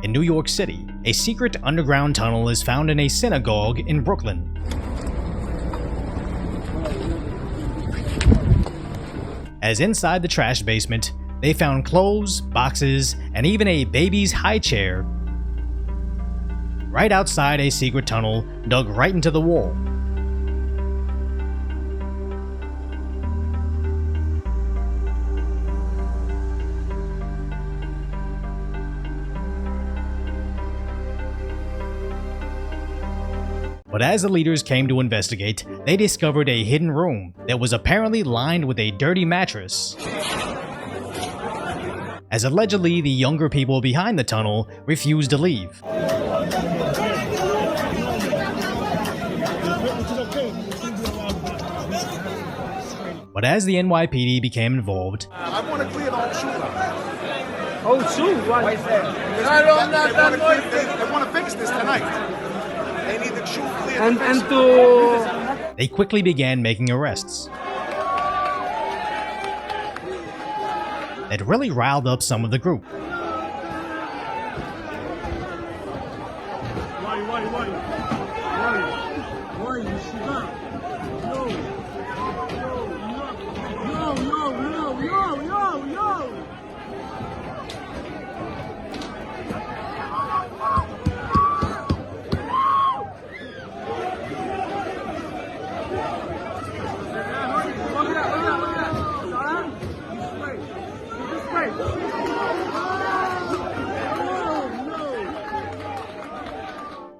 In New York City, a secret underground tunnel is found in a synagogue in Brooklyn. As inside the trash basement, they found clothes, boxes, and even a baby's high chair right outside a secret tunnel dug right into the wall. But as the leaders came to investigate, they discovered a hidden room that was apparently lined with a dirty mattress, as allegedly the younger people behind the tunnel refused to leave. But as the NYPD became involved, I want to clear the whole shoe line. Oh, shoe? Why is that? They want to fix this tonight. They need the shoe cleared. And to... They quickly began making arrests. It really riled up some of the group.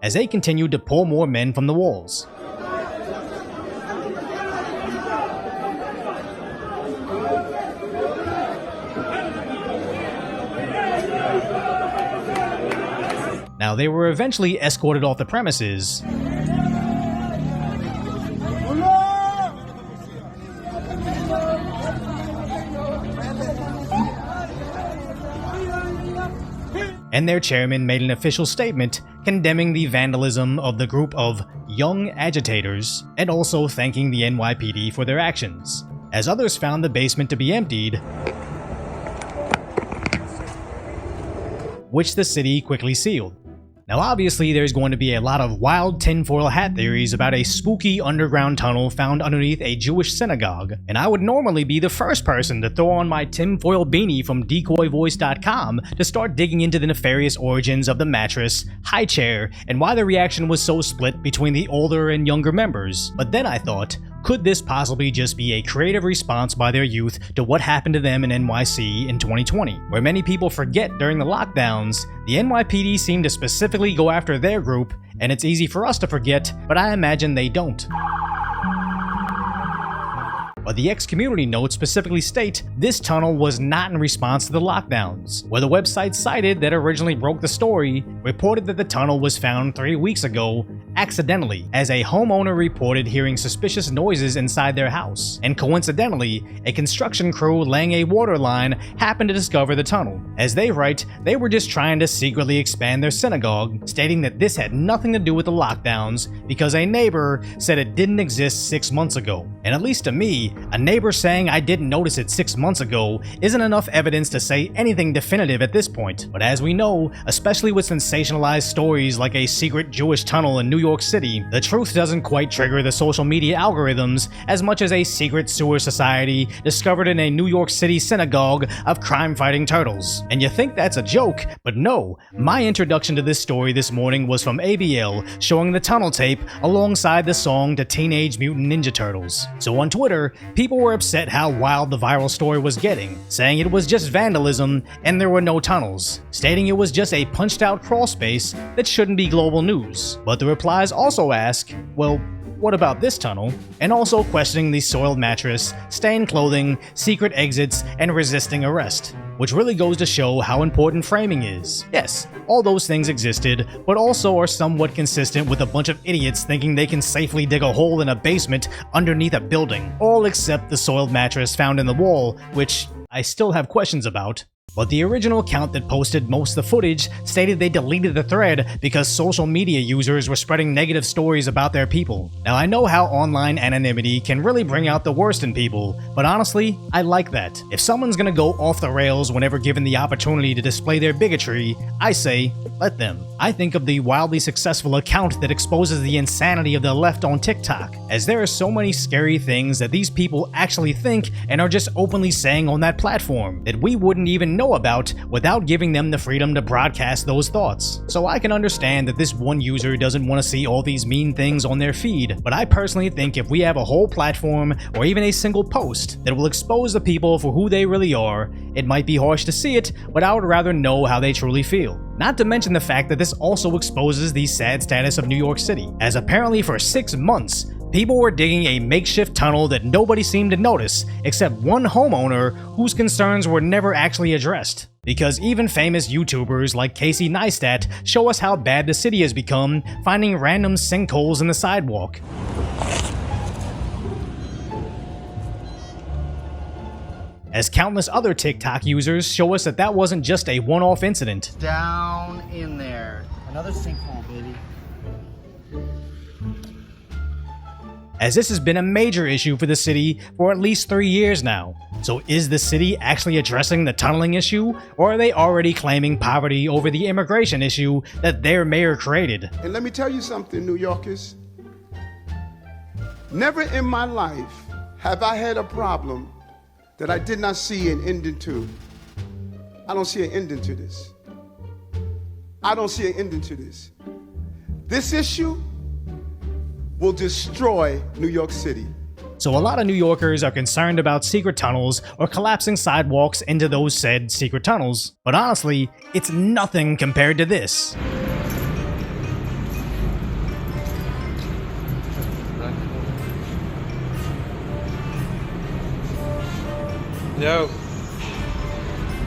As they continued to pull more men from the walls. Now, they were eventually escorted off the premises, and their chairman made an official statement condemning the vandalism of the group of young agitators and also thanking the NYPD for their actions. As others found the basement to be emptied, which the city quickly sealed. Now obviously there's going to be a lot of wild tinfoil hat theories about a spooky underground tunnel found underneath a Jewish synagogue, and I would normally be the first person to throw on my tinfoil beanie from decoyvoice.com to start digging into the nefarious origins of the mattress, high chair, and why the reaction was so split between the older and younger members. But then I thought, could this possibly just be a creative response by their youth to what happened to them in NYC in 2020? Where many people forget during the lockdowns, the NYPD seemed to specifically go after their group, and it's easy for us to forget, but I imagine they don't. But the X-Community notes specifically state this tunnel was not in response to the lockdowns, where the website cited that originally broke the story reported that the tunnel was found 3 weeks ago accidentally, as a homeowner reported hearing suspicious noises inside their house, and coincidentally, a construction crew laying a water line happened to discover the tunnel. As they write, they were just trying to secretly expand their synagogue, stating that this had nothing to do with the lockdowns because a neighbor said it didn't exist 6 months ago. And at least to me, a neighbor saying I didn't notice it 6 months ago isn't enough evidence to say anything definitive at this point. But as we know, especially with sensationalized stories like a secret Jewish tunnel in New York City, the truth doesn't quite trigger the social media algorithms as much as a secret sewer society discovered in a New York City synagogue of crime-fighting turtles. And you think that's a joke, but no, my introduction to this story this morning was from ABL showing the tunnel tape alongside the song to Teenage Mutant Ninja Turtles. So on Twitter, people were upset how wild the viral story was getting, saying it was just vandalism and there were no tunnels, stating it was just a punched-out crawl space that shouldn't be global news. But the replies also ask, well, what about this tunnel? And also questioning the soiled mattress, stained clothing, secret exits, and resisting arrest. Which really goes to show how important framing is. Yes, all those things existed, but also are somewhat consistent with a bunch of idiots thinking they can safely dig a hole in a basement underneath a building. All except the soiled mattress found in the wall, which I still have questions about. but the original account that posted most of the footage stated they deleted the thread because social media users were spreading negative stories about their people. Now, I know how online anonymity can really bring out the worst in people, but honestly, I like that. If someone's gonna go off the rails whenever given the opportunity to display their bigotry, I say, let them. I think of the wildly successful account that exposes the insanity of the left on TikTok, as there are so many scary things that these people actually think and are just openly saying on that platform that we wouldn't even know about without giving them the freedom to broadcast those thoughts. So I can understand that this one user doesn't want to see all these mean things on their feed, but I personally think if we have a whole platform or even a single post that will expose the people for who they really are, it might be harsh to see it, but I would rather know how they truly feel. Not to mention the fact that this also exposes the sad status of New York City, as apparently for 6 months, people were digging a makeshift tunnel that nobody seemed to notice, except one homeowner whose concerns were never actually addressed. Because even famous YouTubers like Casey Neistat show us how bad the city has become, finding random sinkholes in the sidewalk. As countless other TikTok users show us that that wasn't just a one-off incident. Down in there. Another sinkhole, baby. As this has been a major issue for the city for at least 3 years now. So is the city actually addressing the tunneling issue, or are they already claiming poverty over the immigration issue that their mayor created? And let me tell you something, New Yorkers. Never in my life have I had a problem that I did not see an ending to. I don't see an ending to this. I don't see an ending to this. This issue will destroy New York City. So a lot of New Yorkers are concerned about secret tunnels or collapsing sidewalks into those said secret tunnels, but honestly, it's nothing compared to this. Yo.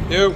Yo.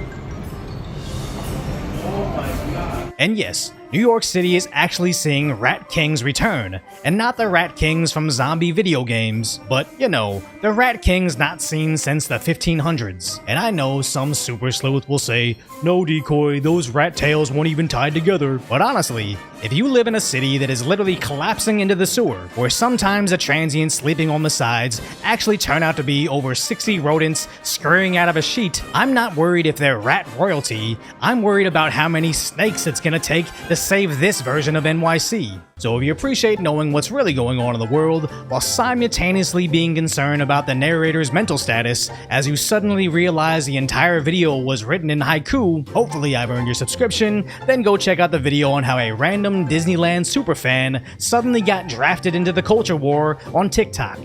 And yes, New York City is actually seeing Rat Kings return, and not the Rat Kings from zombie video games, but, you know, the Rat Kings not seen since the 1500s. And I know some super sleuth will say, no Decoy, those rat tails weren't even tied together. But honestly, if you live in a city that is literally collapsing into the sewer, where sometimes the transients sleeping on the sides actually turn out to be over 60 rodents scurrying out of a sheet, I'm not worried if they're rat royalty, I'm worried about how many snakes it's gonna take to save this version of NYC. So if you appreciate knowing what's really going on in the world, while simultaneously being concerned about the narrator's mental status, as you suddenly realize the entire video was written in haiku, hopefully I've earned your subscription, then go check out the video on how a random Disneyland superfan suddenly got drafted into the culture war on TikTok.